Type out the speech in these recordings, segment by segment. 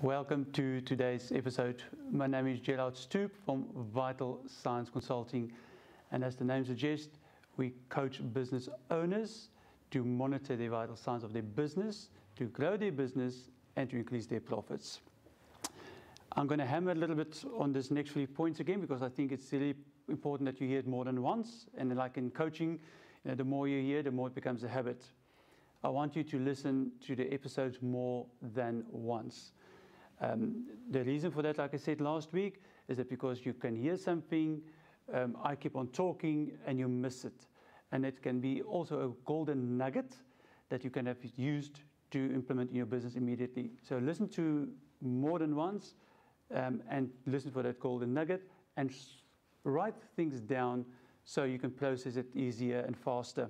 Welcome to today's episode. My name is Gerard Stoop from Vital Science Consulting, and as the name suggests, we coach business owners to monitor the vital signs of their business, to grow their business, and to increase their profits. I'm going to hammer a little bit on this next few points again because I think it's really important that you hear it more than once. And like in coaching, the more you hear, the more it becomes a habit. I want you to listen to the episodes more than once. The reason for that, like I said last week, is that because you can hear something, I keep on talking and you miss it. And it can be also a golden nugget that you can have used to implement in your business immediately. So listen to more than once and listen for that golden nugget and write things down so you can process it easier and faster.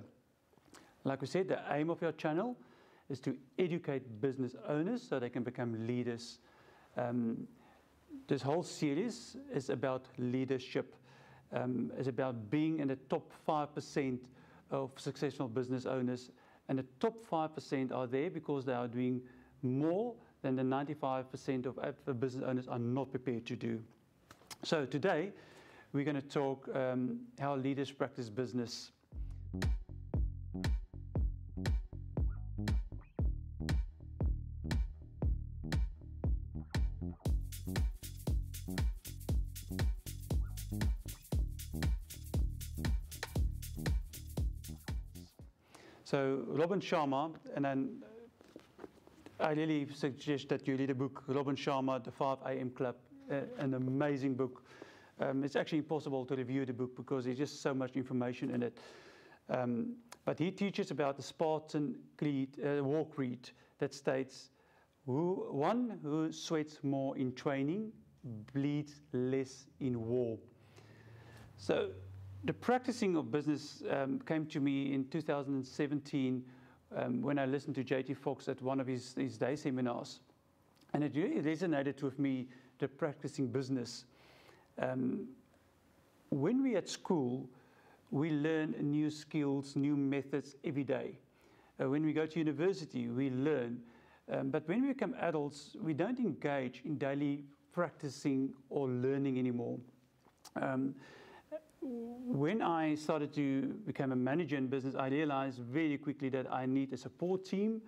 Like we said, the aim of your channel is to educate business owners so they can become leaders. This whole series is about leadership. It's about being in the top 5% of successful business owners. And the top 5% are there because they are doing more than the 95% of business owners are not prepared to do. So today, we're going to talk how leaders practice business. So Robin Sharma, and then I really suggest that you read a book, Robin Sharma, The 5 AM Club, an amazing book. It's actually impossible to review the book because there's just so much information in it. But he teaches about the Spartan creed, war creed that states, one who sweats more in training bleeds less in war. So the practicing of business came to me in 2017 when I listened to J.T. Fox at one of his day seminars. And it really resonated with me, the practicing business. When we're at school, we learn new skills, new methods every day. When we go to university, we learn. But when we become adults, we don't engage in daily practicing or learning anymore. When I started to become a manager in business, I realized very quickly that I need a support team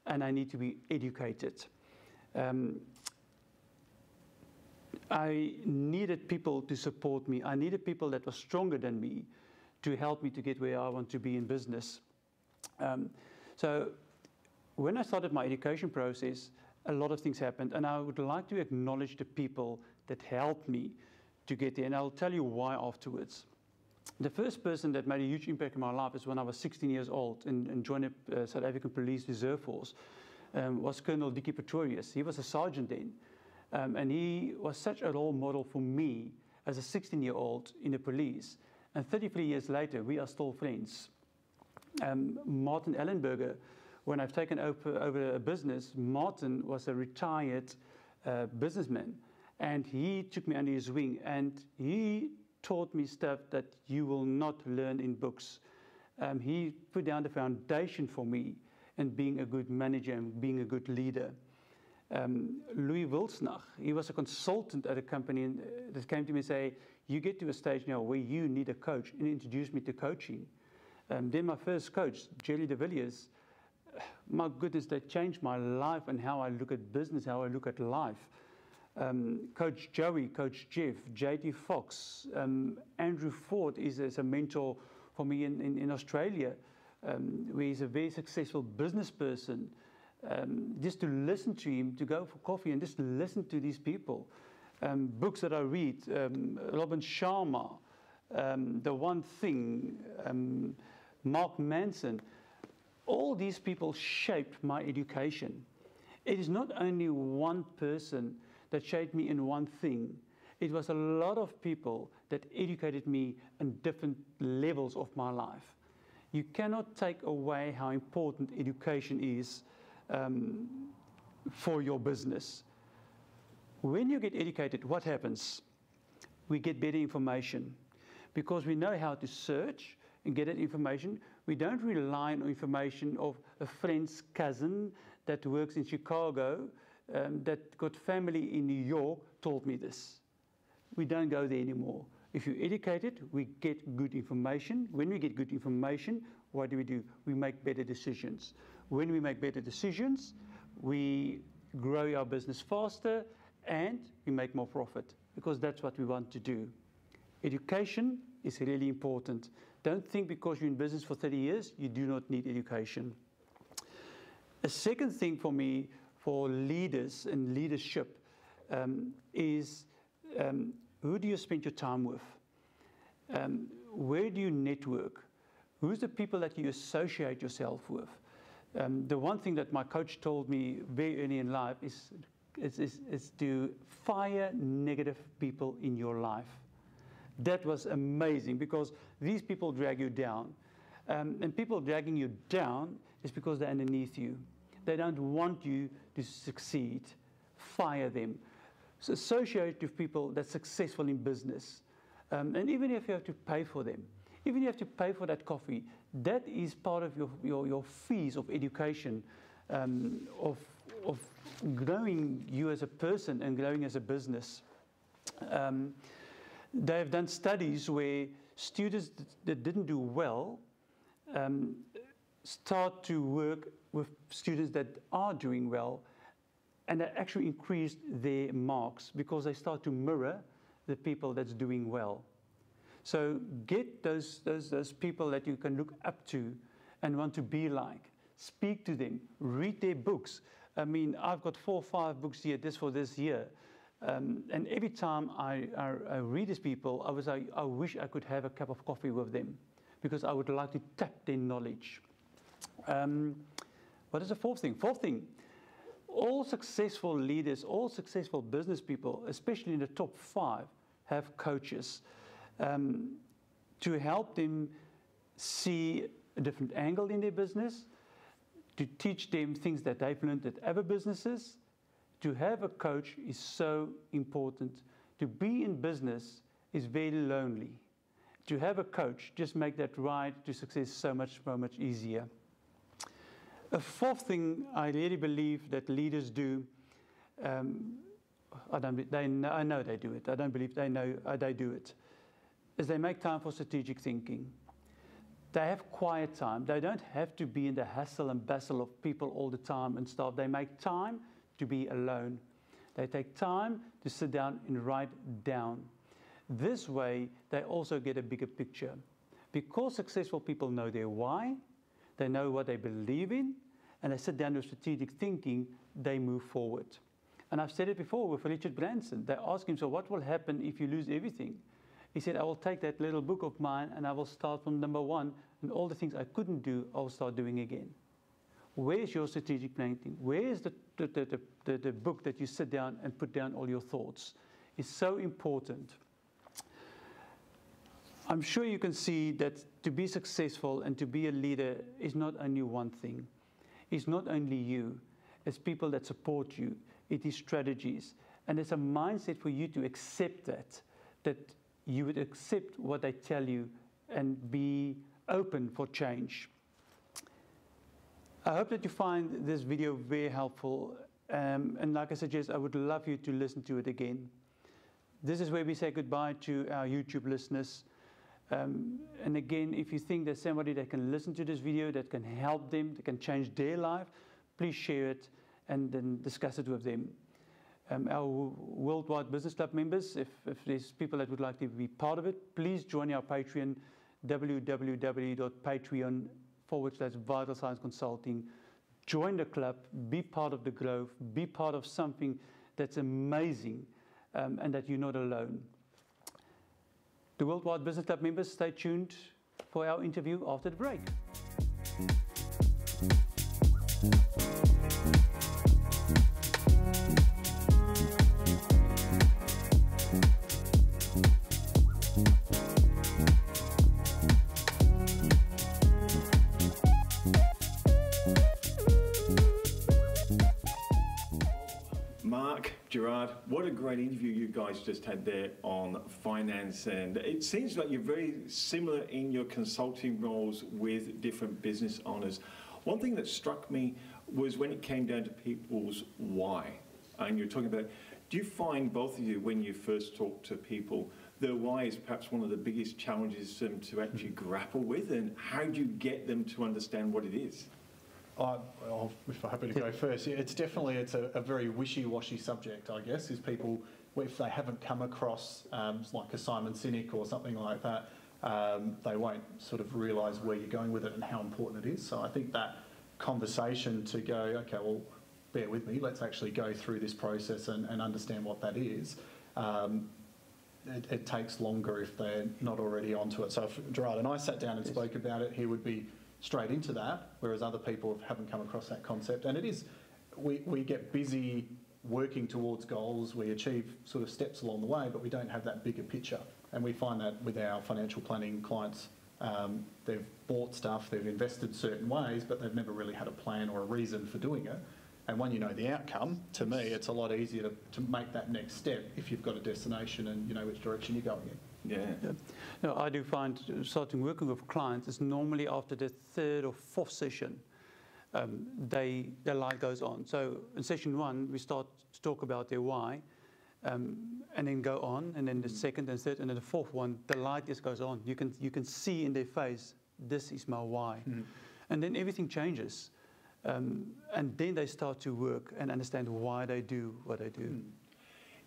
and I need to be educated. I needed people to support me. I needed people that were stronger than me to help me to get where I want to be in business. So when I started my education process, a lot of things happened, and I would like to acknowledge the people that helped me to get there, and I'll tell you why afterwards. The first person that made a huge impact in my life is when I was 16 years old and joined the South African Police Reserve Force, was Colonel Dickie Pretorius. He was a sergeant then, and he was such a role model for me as a 16-year-old in the police. And 33 years later, we are still friends. Martin Ellenberger, when I've taken over a business, Martin was a retired businessman. And he took me under his wing, and he taught me stuff that you will not learn in books. He put down the foundation for me in being a good manager and being a good leader. Louis Wilsnach, he was a consultant at a company that came to me and said, you get to a stage now where you need a coach, and introduced me to coaching. Then my first coach, Jerry de Villiers, my goodness, they changed my life and how I look at business, how I look at life. Coach Joey, Coach Jeff, J.T. Fox, Andrew Ford is a mentor for me in Australia, where he's a very successful business person. Just to listen to him, to go for coffee and just listen to these people. Books that I read, Robin Sharma, The One Thing, Mark Manson, all these people shaped my education. It is not only one person that shaped me in one thing. It was a lot of people that educated me in different levels of my life. You cannot take away how important education is for your business. When you get educated, what happens? We get better information because we know how to search and get that information. We don't rely on information of a friend's cousin that works in Chicago that got family in New York told me this. We don't go there anymore. If you're educated, we get good information. When we get good information, what do? We make better decisions. When we make better decisions, we grow our business faster and we make more profit, because that's what we want to do. Education is really important. Don't think because you're in business for 30 years, you do not need education. A second thing for me, for leaders and leadership, is who do you spend your time with? Where do you network? Who's the people that you associate yourself with? The one thing that my coach told me very early in life is to fire negative people in your life. That was amazing, because these people drag you down. And people dragging you down is because they're underneath you. They don't want you to succeed. Fire them. So associate with people that's successful in business. And even if you have to pay for them, even if you have to pay for that coffee, that is part of your fees of education, of growing you as a person and growing as a business. They have done studies where students that didn't do well start to work with students that are doing well, and they actually increased their marks because they start to mirror the people that's doing well. So get those people that you can look up to and want to be like. Speak to them. Read their books. I mean, I've got 4 or 5 books here just for this year. And every time I read these people, I wish I could have a cup of coffee with them, because I would like to tap their knowledge. What is the fourth thing? Fourth thing, all successful leaders, all successful business people, especially in the top 5, have coaches to help them see a different angle in their business, to teach them things that they've learned at other businesses. To have a coach is so important. To be in business is very lonely. To have a coach, just make that ride to success so much easier. A fourth thing I really believe that leaders do, I know they do it. I don't believe they know they do it, is they make time for strategic thinking. They have quiet time. They don't have to be in the hustle and bustle of people all the time and stuff. They make time to be alone. They take time to sit down and write down. This way, they also get a bigger picture. Because successful people know their why, they know what they believe in, and they sit down with strategic thinking, they move forward. And I've said it before with Richard Branson. They asked him, so what will happen if you lose everything? He said, I will take that little book of mine and I will start from number 1, and all the things I couldn't do, I'll start doing again. Where's your strategic planning? Where's the book that you sit down and put down all your thoughts? It's so important. I'm sure you can see that to be successful and to be a leader is not only one thing. It's not only you. It's people that support you. It is strategies. And it's a mindset for you to accept that you would accept what they tell you and be open for change. I hope that you find this video very helpful. And like I suggest, I would love you to listen to it again. This is where we say goodbye to our YouTube listeners. And again, if you think there's somebody that can listen to this video, that can help them, that can change their life, please share it and then discuss it with them. Our Worldwide Business Club members, if there's people that would like to be part of it, please join our Patreon, www.patreon.com/Vital Science Consulting. Join the club, be part of the growth, be part of something that's amazing, and that you're not alone. The Worldwide Business Club members, stay tuned for our interview after the break. Mark, Gerard, what a great interview you guys just had there on finance, and it seems like you're very similar in your consulting roles with different business owners. One thing that struck me was when it came down to people's why. and you're talking about, do you find both of you, when you first talk to people, their why is perhaps one of the biggest challenges for them to actually grapple with, and how do you get them to understand what it is? If I'm happy to go first, yeah, it's a very wishy-washy subject, I guess, is people, if they haven't come across like a Simon Sinek or something like that, they won't sort of realise where you're going with it and how important it is. So I think that conversation to go, okay, well, bear with me, let's actually go through this process and understand what that is. It takes longer if they're not already onto it. So if Gerard and I sat down and spoke about it, he would be straight into that, whereas other people haven't come across that concept. And it is, we get busy working towards goals, we achieve sort of steps along the way, but we don't have that bigger picture. And we find that with our financial planning clients, they've bought stuff, they've invested certain ways, but they've never really had a plan or a reason for doing it. And when you know the outcome, to me, it's a lot easier to make that next step if you've got a destination and you know which direction you're going in. Yeah. No, I do find starting working with clients is normally after the third or fourth session, their light goes on. So in session one, we start to talk about their why, and then go on, and then the second and third, and then the fourth one, the light just goes on. You can see in their face, this is my why, and then everything changes, and then they start to work and understand why they do what they do.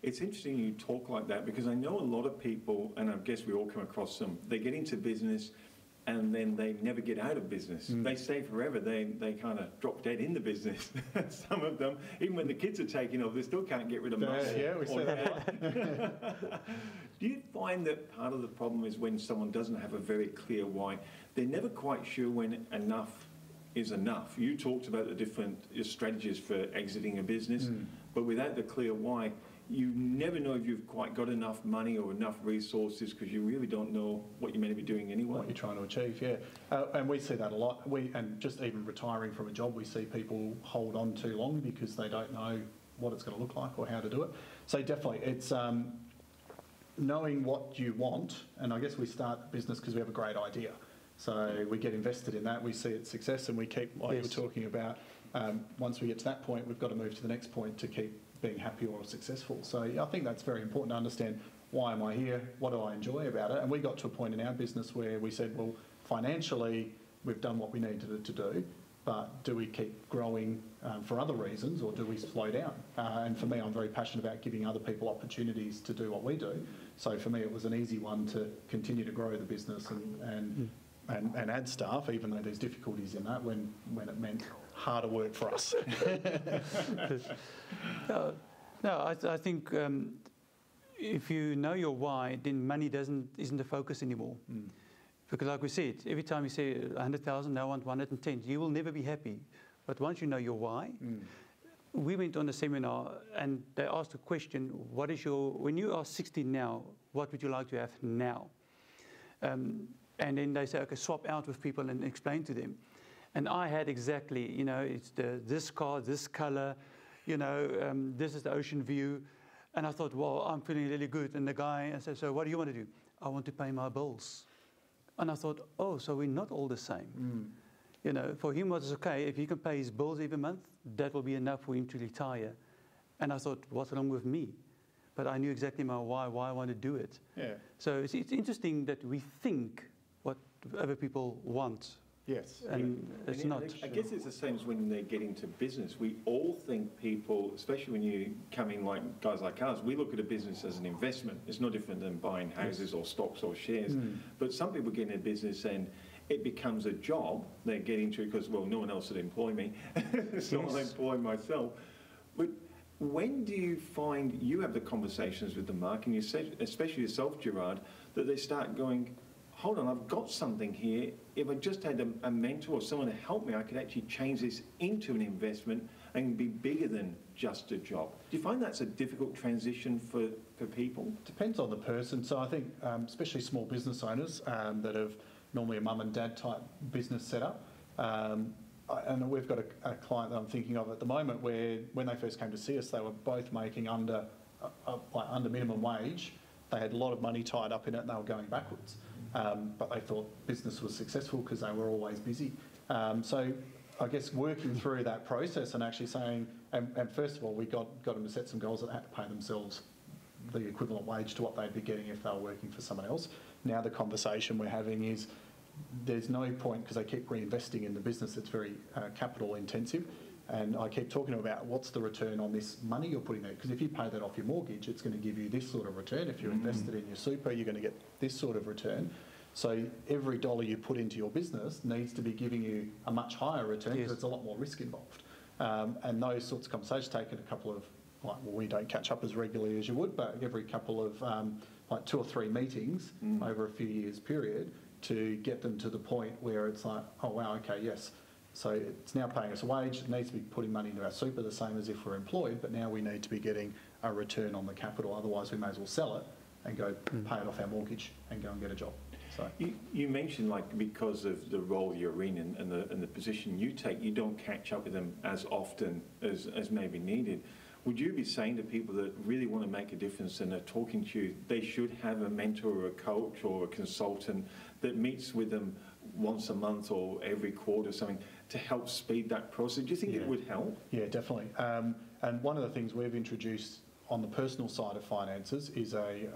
It's interesting you talk like that, because I know a lot of people, and I guess we all come across them, they get into business and then they never get out of business. They stay forever. They kind of drop dead in the business. Some of them, even when the kids are taking off, they still can't get rid of money. Yeah, we say that. Do you find that part of the problem is when someone doesn't have a very clear why, they're never quite sure when enough is enough? You talked about the different strategies for exiting a business, but without the clear why, you never know if you've quite got enough money or enough resources, because you really don't know what you're meant to be doing anyway. What you're trying to achieve, yeah. And we see that a lot. And just even retiring from a job, we see people hold on too long because they don't know what it's going to look like or how to do it. So definitely, it's knowing what you want. And I guess we start a business because we have a great idea. So we get invested in that, we see its success, and we keep, like you were talking about, once we get to that point, we've got to move to the next point to keep being happy or successful. So I think that's very important to understand, why am I here, what do I enjoy about it? And we got to a point in our business where we said, well, financially we've done what we needed to do, but do we keep growing for other reasons, or do we slow down? And for me, I'm very passionate about giving other people opportunities to do what we do. So for me, it was an easy one to continue to grow the business and add staff, even though there's difficulties in that when it meant harder work for us. I think if you know your why, then money isn't the focus anymore. Because like we said, every time you say 100,000, now I want 110, you will never be happy. But once you know your why, we went on a seminar and they asked a question, when you are 60 now, what would you like to have now? And then they say, okay, swap out with people and explain to them. And I had exactly, it's this car, this color, this is the ocean view. And I thought, well, I'm feeling really good. And the guy said, so what do you want to do? I want to pay my bills. And I thought, oh, so we're not all the same. For him, it was okay. If he can pay his bills every month, that will be enough for him to retire. And I thought, what's wrong with me? But I knew exactly my why I want to do it. Yeah. So it's interesting that we think what other people want. Yes. And it's not. I guess it's the same as when they get into business. We all think people, especially when you come in like guys like us, we look at a business as an investment. It's no different than buying houses or stocks or shares. But some people get in a business and it becomes a job. They get into it because, well, no one else would employ me. So I'll employ myself. But when do you find you have the conversations with the market, and you said, especially yourself, Gerard, that they start going, hold on, I've got something here. If I just had a mentor or someone to help me, I could actually change this into an investment and be bigger than just a job. Do you find that's a difficult transition for people? Depends on the person. So I think, especially small business owners that have normally a mum and dad type business setup, and we've got a client that I'm thinking of at the moment where when they first came to see us, they were both making under minimum wage. They had a lot of money tied up in it and they were going backwards. But they thought business was successful because they were always busy. So I guess working through that process and actually saying, And first of all, we got them to set some goals that they had to pay themselves the equivalent wage to what they'd be getting if they were working for someone else. Now the conversation we're having is there's no point, because they keep reinvesting in the business, it's very capital intensive. And I keep talking about what's the return on this money you're putting there. Because if you pay that off your mortgage, it's going to give you this sort of return. If you invest it in your super, you're going to get this sort of return. So every dollar you put into your business needs to be giving you a much higher return because there's a lot more risk involved. And those sorts of conversations take a couple of, well, we don't catch up as regularly as you would, but every couple of, 2 or 3 meetings over a few years period to get them to the point where it's like, oh, wow, okay, yes. So it's now paying us a wage, it needs to be putting money into our super the same as if we're employed, but now we need to be getting a return on the capital, otherwise we may as well sell it and go pay it off our mortgage and go and get a job. So you mentioned, like, because of the role you're in and the position you take, you don't catch up with them as often as maybe needed. Would you be saying to people that really want to make a difference and are talking to you, they should have a mentor or a coach or a consultant that meets with them once a month or every quarter or something to help speed that process? Do you think it would help? Yeah, definitely. And one of the things we've introduced on the personal side of finances is a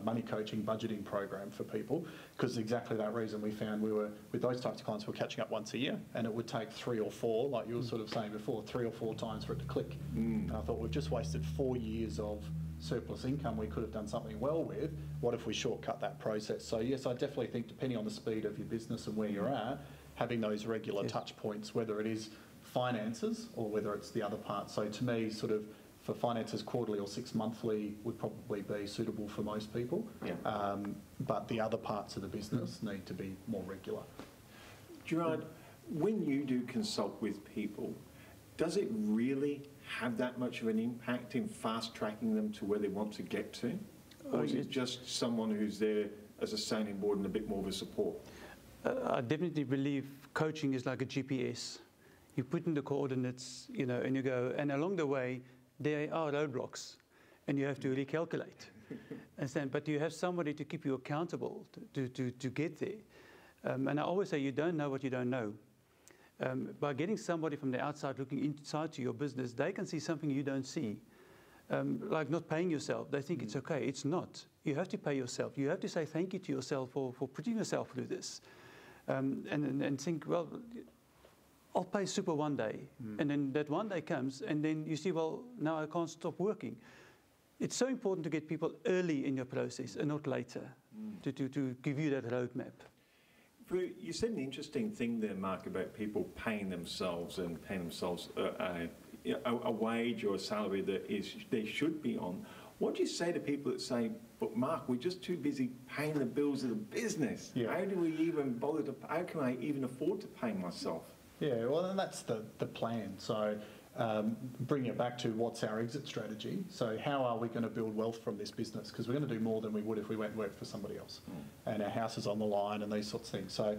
money coaching budgeting program for people, because exactly that reason we found we were, with those types of clients, we're catching up once a year, and it would take 3 or 4, like you were sort of saying before, 3 or 4 times for it to click. And I thought we've just wasted 4 years of surplus income we could have done something well with. What if we shortcut that process? So yes, I definitely think, depending on the speed of your business and where you're at, having those regular touch points, whether it is finances or whether it's the other part. So to me, sort of, for finances, quarterly or 6 monthly would probably be suitable for most people. But the other parts of the business need to be more regular. Gerard, when you do consult with people, does it really have that much of an impact in fast-tracking them to where they want to get to? Or is it just someone who's there as a sounding board and a bit more of a support? I definitely believe coaching is like a GPS. You put in the coordinates, and you go, and along the way, there are roadblocks, and you have to recalculate. But you have somebody to keep you accountable to get there. And I always say, you don't know what you don't know. By getting somebody from the outside looking inside to your business, they can see something you don't see. Like not paying yourself. They think it's okay. It's not. You have to pay yourself. You have to say thank you to yourself for putting yourself through this. And think, well, I'll pay super one day. And then that one day comes, and then you see, well, now I can't stop working. It's so important to get people early in your process and not later to give you that roadmap. You said an interesting thing there, Mark, about people paying themselves and paying themselves a wage or a salary that they should be on. What do you say to people that say, but Mark, we're just too busy paying the bills of the business. How do we even bother to, how can I even afford to pay myself? Yeah, well, and that's the plan. So bringing it back to what's our exit strategy. So how are we going to build wealth from this business? Because we're going to do more than we would if we went and worked for somebody else. And our house is on the line and these sorts of things. So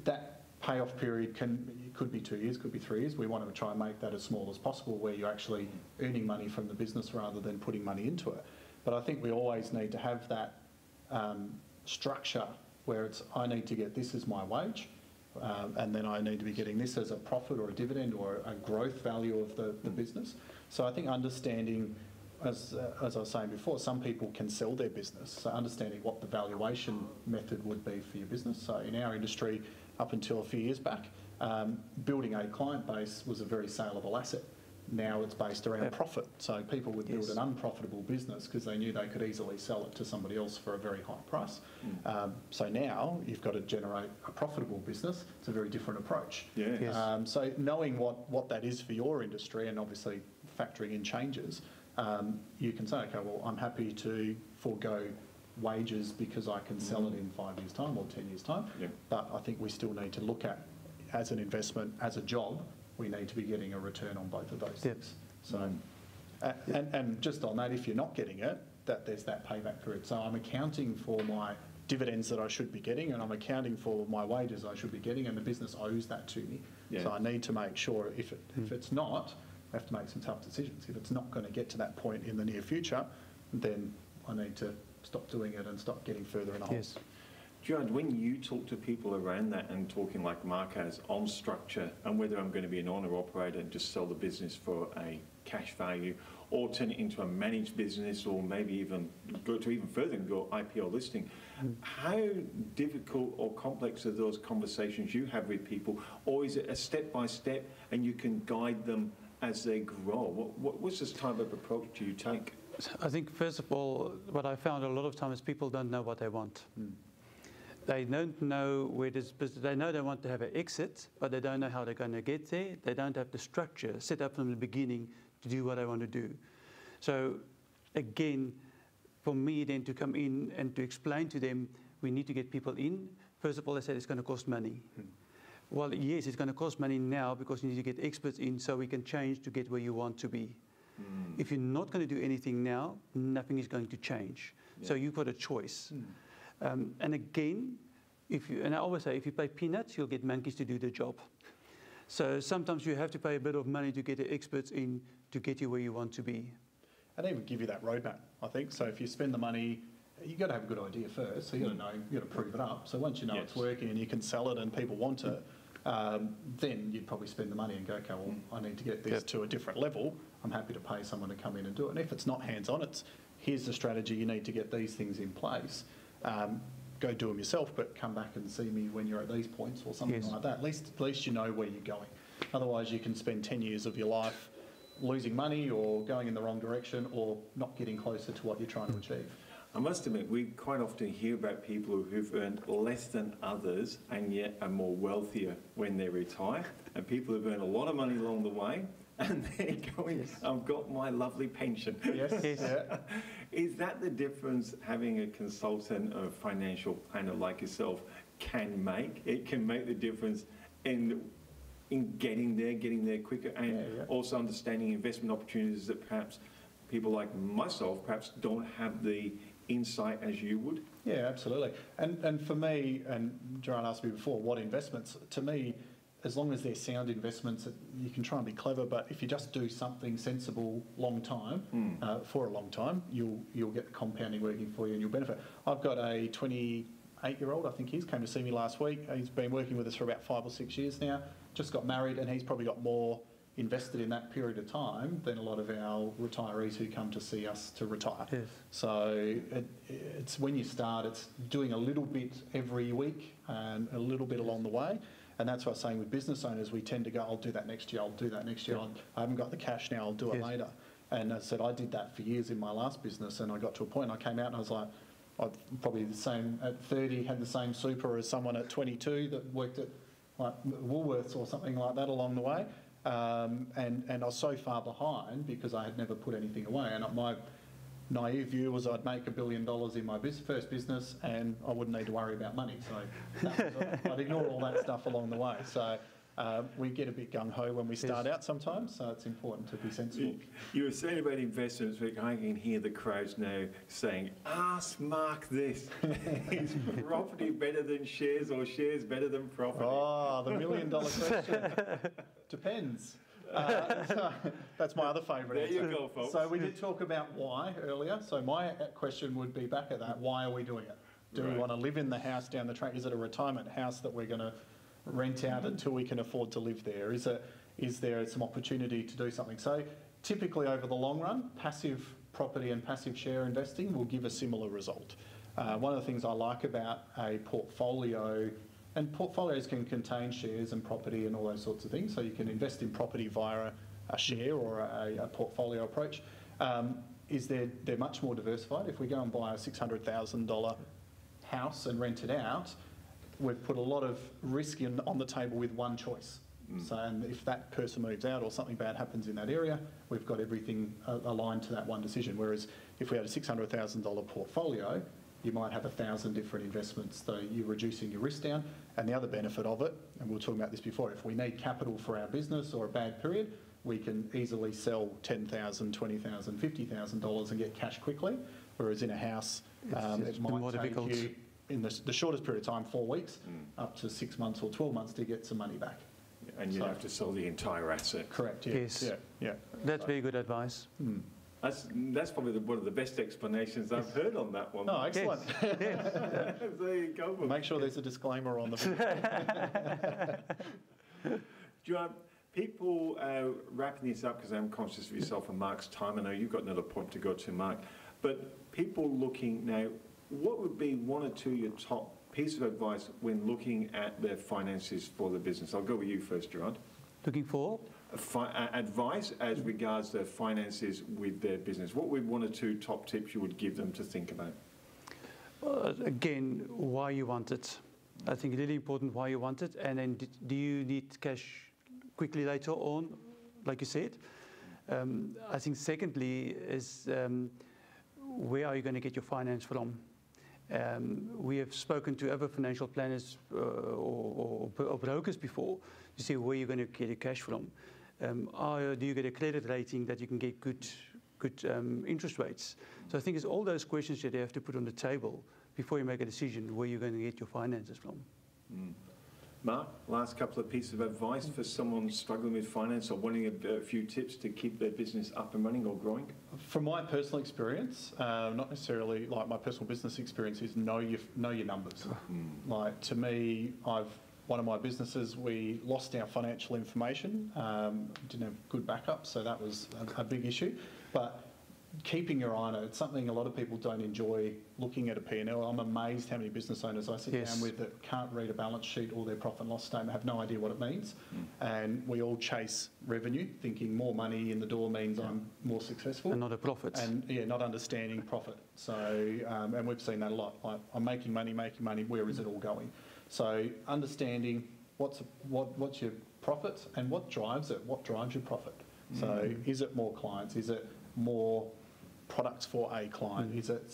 that payoff period could be 2 years, could be 3 years. We want to try and make that as small as possible, where you're actually earning money from the business rather than putting money into it. But I think we always need to have that structure where it's, I need to get this as my wage. And then I need to be getting this as a profit or a dividend or a growth value of the business. So I think understanding, as I was saying before, some people can sell their business. So understanding what the valuation method would be for your business. So in our industry, up until a few years back, building a client base was a very saleable asset. Now it's based around profit. So people would build an unprofitable business because they knew they could easily sell it to somebody else for a very high price. So now you've got to generate a profitable business. It's a very different approach. So knowing what that is for your industry and obviously factoring in changes, you can say, okay, well, I'm happy to forego wages because I can sell it in 5 years' time or 10 years' time. But I think we still need to look at, as an investment, as a job, we need to be getting a return on both of those things. So, and just on that, if you're not getting it, there's that payback period. So I'm accounting for my dividends that I should be getting, and I'm accounting for my wages I should be getting, and the business owes that to me. So I need to make sure if it's not, I have to make some tough decisions. If it's not going to get to that point in the near future, then I need to stop doing it and stop getting further in the hole. Gerard, when you talk to people around that and talking like Mark has on structure and whether I'm going to be an owner operator and just sell the business for a cash value, or turn it into a managed business, or maybe even go to even further and go IPO listing. How difficult or complex are those conversations you have with people, or is it a step by step and you can guide them as they grow? What's this type of approach do you take? I think, first of all, what I found a lot of times is people don't know what they want. They don't know where this business, they know they want to have an exit, but they don't know how they're going to get there. They don't have the structure set up from the beginning to do what they want to do. So again, for me then to come in and to explain to them, we need to get people in. First of all, they said it's going to cost money. Well, yes, it's going to cost money now because you need to get experts in so we can change to get where you want to be. If you're not going to do anything now, nothing is going to change. Yeah. So you've got a choice. And again, and I always say, if you pay peanuts, you'll get monkeys to do the job. So sometimes you have to pay a bit of money to get the experts in to get you where you want to be. And even give you that roadmap, I think. So if you spend the money, you've got to have a good idea first. So you've got to know, you've got to prove it up. So once you know it's working and you can sell it and people want it, then you'd probably spend the money and go, okay, well, I need to get this to a different level. I'm happy to pay someone to come in and do it. And if it's not hands-on, it's here's the strategy, you need to get these things in place. Go do them yourself, but come back and see me when you're at these points or something like that. At least you know where you're going. Otherwise, you can spend 10 years of your life losing money or going in the wrong direction or not getting closer to what you're trying to achieve. I must admit, we quite often hear about people who've earned less than others and yet are more wealthier when they retire, and people who've earned a lot of money along the way and they're going, I've got my lovely pension. Yes. Yeah. Is that the difference having a consultant or financial planner like yourself can make? It can make the difference in getting there quicker, and also understanding investment opportunities that perhaps people like myself perhaps don't have the insight as you would. Yeah, absolutely. And for me, and Gerard asked me before, what investments? To me, as long as they're sound investments, you can try and be clever, but if you just do something sensible long time, for a long time, you'll get the compounding working for you and you'll benefit. I've got a 28-year-old, I think he came to see me last week. He's been working with us for about 5 or 6 years now, just got married, and he's probably got more invested in that period of time than a lot of our retirees who come to see us to retire. Yes. So it's when you start, it's doing a little bit every week and a little bit along the way. And that's what I was saying with business owners, we tend to go, I'll do that next year, I'll do that next year. I haven't got the cash now, I'll do it later. And as I said, I did that for years in my last business, and I got to a point, I came out and I was like, I'm probably the same at 30, had the same super as someone at 22 that worked at like Woolworths or something like that along the way. And I was so far behind because I had never put anything away. And my naive view was I'd make $1 billion in my first business and I wouldn't need to worry about money. So I'd ignore all that stuff along the way. So we get a bit gung-ho when we start out sometimes, so it's important to be sensible. You were saying about investments, Rick, I can hear the crowds now saying, ask Mark this. Is property better than shares or shares better than property? Oh, the $1 million question. Depends. So that's my other favourite answer. There you go, folks. So we did talk about why earlier. So my question would be back at that. Why are we doing it? Do we want to live in the house down the track? Is it a retirement house that we're going to rent out until we can afford to live there? Is there some opportunity to do something? So typically over the long run, passive property and passive share investing will give a similar result. One of the things I like about a portfolio, and portfolios can contain shares and property and all those sorts of things, so you can invest in property via a share or a portfolio approach, is they're much more diversified. If we go and buy a $600,000 house and rent it out, we've put a lot of risk on the table with one choice. So, and if that person moves out or something bad happens in that area, we've got everything aligned to that one decision. Whereas if we had a $600,000 portfolio, you might have 1,000 different investments, so you're reducing your risk down. And the other benefit of it, and we were talking about this before, if we need capital for our business or a bad period, we can easily sell $10,000, $20,000, $50,000 and get cash quickly. Whereas in a house, it might take you, in the shortest period of time, 4 weeks, up to 6 months or 12 months to get some money back. And you'd have to sell the entire asset. Correct, yeah. Yes. Yeah. That's very good advice. That's probably one of the best explanations I've heard on that one. Oh, excellent. There you go. Make sure there's a disclaimer on the video. People, wrapping this up, because I'm conscious of yourself and Mark's time. I know you've got another point to go to, Mark. But people looking now, what would be one or two of your top pieces of advice when looking at their finances for the business? I'll go with you first, Gerard. Looking for? Advice as regards their finances with their business. What would one or two top tips you would give them to think about? Again, why you want it. I think really important why you want it. And then do you need cash quickly later on, like you said? I think secondly is where are you going to get your finance from? We have spoken to other financial planners or brokers before to see where you're going to get your cash from. Do you get a credit rating that you can get good interest rates? So I think it's all those questions that you have to put on the table before you make a decision where you're going to get your finances from. Mark, last couple of pieces of advice for someone struggling with finance or wanting a few tips to keep their business up and running or growing? From my personal experience, not necessarily like my personal business experience, is know your numbers. Like to me, one of my businesses, we lost our financial information, didn't have good backup, so that was a big issue. But keeping your eye on it, it's something a lot of people don't enjoy looking at a P&L. I'm amazed how many business owners I sit down with that can't read a balance sheet or their profit and loss statement, have no idea what it means. And we all chase revenue, thinking more money in the door means I'm more successful. And not a profit. And not understanding profit. So, and we've seen that a lot. Like, I'm making money, where is it all going? So understanding what's your profit and what drives it, what drives your profit. So is it more clients? Is it more products for a client? Is it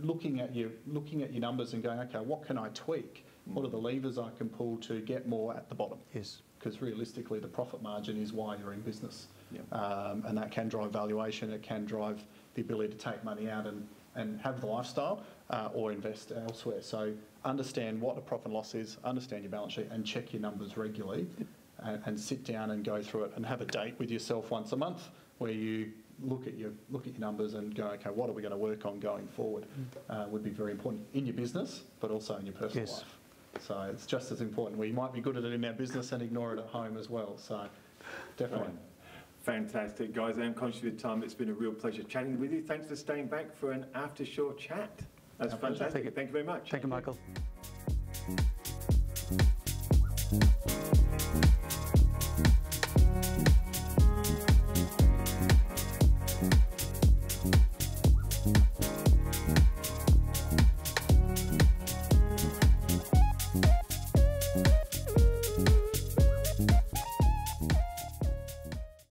looking at your numbers and going, okay, what can I tweak? What are the levers I can pull to get more at the bottom? Yes. Because realistically, the profit margin is why you're in business, and that can drive valuation. It can drive the ability to take money out and have the lifestyle or invest elsewhere. So understand what a profit and loss is, understand your balance sheet, and check your numbers regularly, and sit down and go through it and have a date with yourself once a month where you look at your numbers and go, okay, what are we going to work on going forward? Would be very important in your business, but also in your personal life. So it's just as important. We might be good at it in our business and ignore it at home as well. So definitely. Right. Fantastic, guys. I'm conscious of time. It's been a real pleasure chatting with you. Thanks for staying back for an after show chat. That's fantastic. Thank you very much. Thank you, Michael.